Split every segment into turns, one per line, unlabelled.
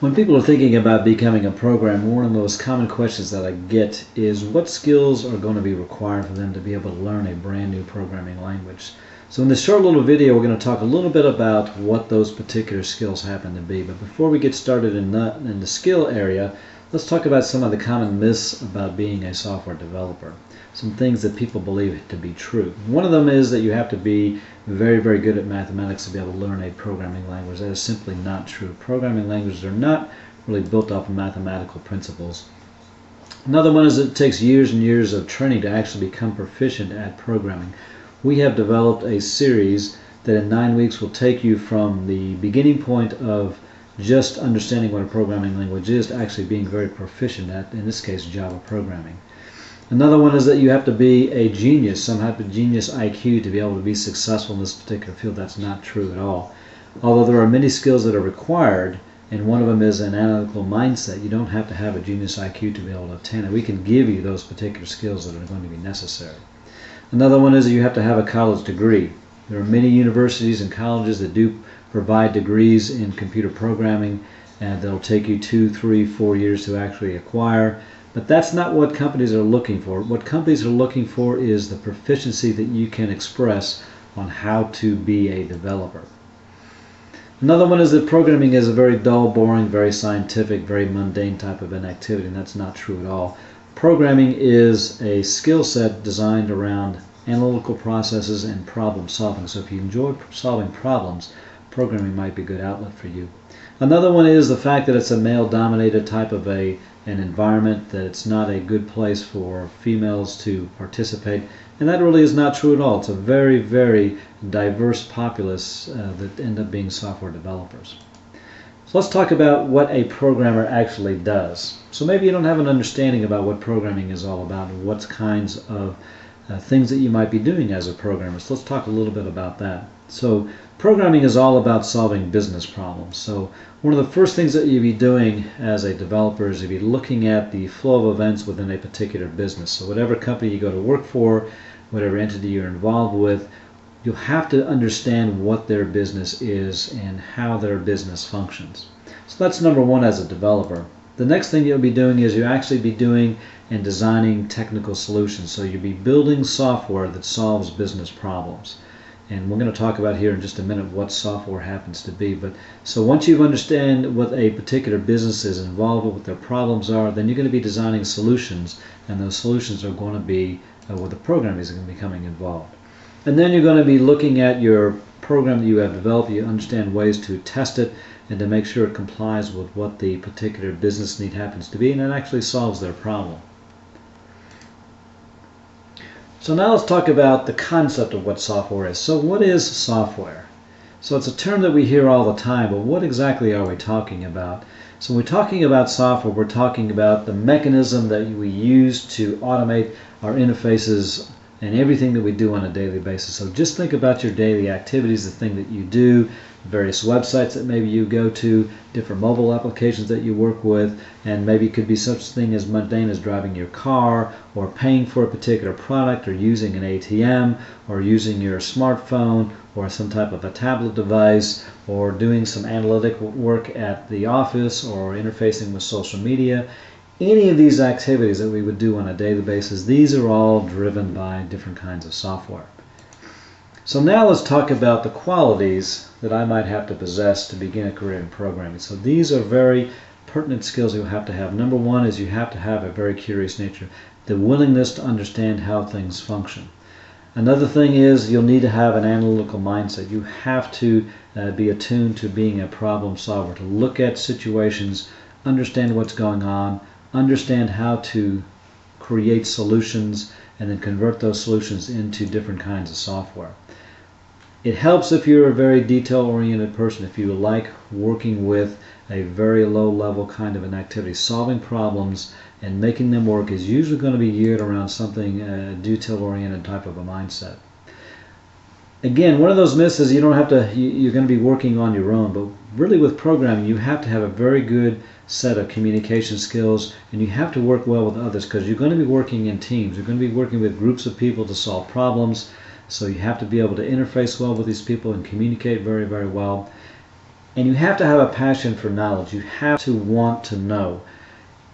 When people are thinking about becoming a programmer, one of the most common questions that I get is what skills are going to be required for them to be able to learn a brand new programming language. So in this short little video, we're going to talk a little bit about what those particular skills happen to be. But before we get started in the skill area, let's talk about some of the common myths about being a software developer. Some things that people believe to be true. One of them is that you have to be very, very good at mathematics to be able to learn a programming language. That is simply not true. Programming languages are not really built off of mathematical principles. Another one is that it takes years and years of training to actually become proficient at programming. We have developed a series that in 9 weeks will take you from the beginning point of just understanding what a programming language is to actually being very proficient at, in this case, Java programming. Another one is that you have to be a genius, some type of genius IQ to be able to be successful in this particular field. That's not true at all. Although there are many skills that are required, and one of them is an analytical mindset. You don't have to have a genius IQ to be able to obtain it. We can give you those particular skills that are going to be necessary. Another one is that you have to have a college degree. There are many universities and colleges that do provide degrees in computer programming, and they'll take you 2, 3, 4 years to actually acquire. But that's not what companies are looking for. What companies are looking for is the proficiency that you can express on how to be a developer. Another one is that programming is a very dull, boring, very scientific, very mundane type of an activity, and that's not true at all. Programming is a skill set designed around analytical processes and problem solving. So if you enjoy solving problems, programming might be a good outlet for you. Another one is the fact that it's a male-dominated type of an environment, that it's not a good place for females to participate, and that really is not true at all. It's a very, very diverse populace that end up being software developers. So let's talk about what a programmer actually does. So maybe you don't have an understanding about what programming is all about and what kinds of things that you might be doing as a programmer. So let's talk a little bit about that. So programming is all about solving business problems. So one of the first things that you'll be doing as a developer is you'll be looking at the flow of events within a particular business. So whatever company you go to work for, whatever entity you're involved with, you'll have to understand what their business is and how their business functions. So that's number one as a developer. The next thing you'll be doing is you'll actually be doing and designing technical solutions. So you'll be building software that solves business problems. And we're going to talk about here in just a minute what software happens to be. But so once you understand what a particular business is involved with, what their problems are, then you're going to be designing solutions, and those solutions are going to be where the programming is going to be becoming involved. And then you're going to be looking at your program that you have developed. You understand ways to test it and to make sure it complies with what the particular business need happens to be, and it actually solves their problem. So now let's talk about the concept of what software is. So what is software? So it's a term that we hear all the time, but what exactly are we talking about? So when we're talking about software, we're talking about the mechanism that we use to automate our interfaces and everything that we do on a daily basis. So just think about your daily activities, the thing that you do, various websites that maybe you go to, different mobile applications that you work with, and maybe it could be such a thing as mundane as driving your car, or paying for a particular product, or using an ATM, or using your smartphone, or some type of a tablet device, or doing some analytic work at the office, or interfacing with social media. Any of these activities that we would do on a daily basis, these are all driven by different kinds of software. So now let's talk about the qualities that I might have to possess to begin a career in programming. So these are very pertinent skills you'll have to have. Number one is you have to have a very curious nature, the willingness to understand how things function. Another thing is you'll need to have an analytical mindset. You have to be attuned to being a problem solver, to look at situations, understand what's going on, understand how to create solutions, and then convert those solutions into different kinds of software. It helps if you're a very detail-oriented person, if you like working with a very low-level kind of an activity. Solving problems and making them work is usually going to be geared around something detail-oriented type of a mindset. Again, one of those myths is you don't have to, you're going to be working on your own, but really with programming you have to have a very good set of communication skills, and you have to work well with others because you're going to be working in teams. You're going to be working with groups of people to solve problems, so you have to be able to interface well with these people and communicate very, very well. And you have to have a passion for knowledge. You have to want to know.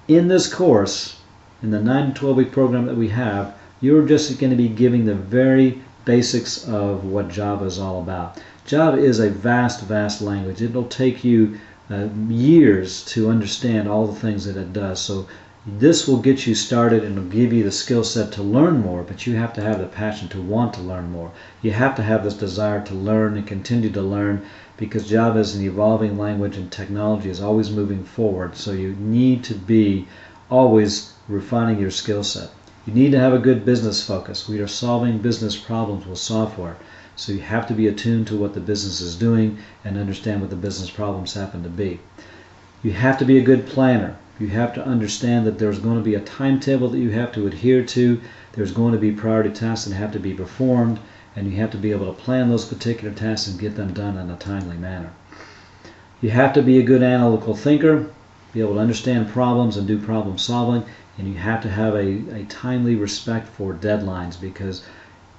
In this course, in the 9 to 12 week program that we have, you're just going to be giving the very basics of what Java is all about. Java is a vast, vast language. It'll take you years to understand all the things that it does. So this will get you started and will give you the skill set to learn more, but you have to have the passion to want to learn more. You have to have this desire to learn and continue to learn, because Java is an evolving language and technology is always moving forward. So you need to be always refining your skill set. You need to have a good business focus. We are solving business problems with software. So you have to be attuned to what the business is doing and understand what the business problems happen to be. You have to be a good planner. You have to understand that there's going to be a timetable that you have to adhere to. There's going to be priority tasks that have to be performed, and you have to be able to plan those particular tasks and get them done in a timely manner. You have to be a good analytical thinker, be able to understand problems and do problem solving, and you have to have a timely respect for deadlines, because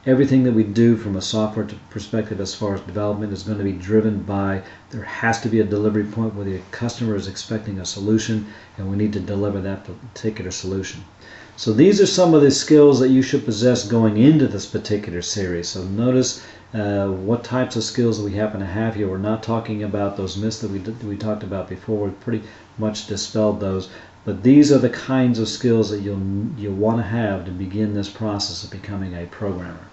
everything that we do from a software perspective as far as development is going to be driven by, there has to be a delivery point where the customer is expecting a solution and we need to deliver that particular solution. So these are some of the skills that you should possess going into this particular series. So notice what types of skills we happen to have here. We're not talking about those myths that we talked about before. We've pretty much dispelled those. But these are the kinds of skills that you'll want to have to begin this process of becoming a programmer.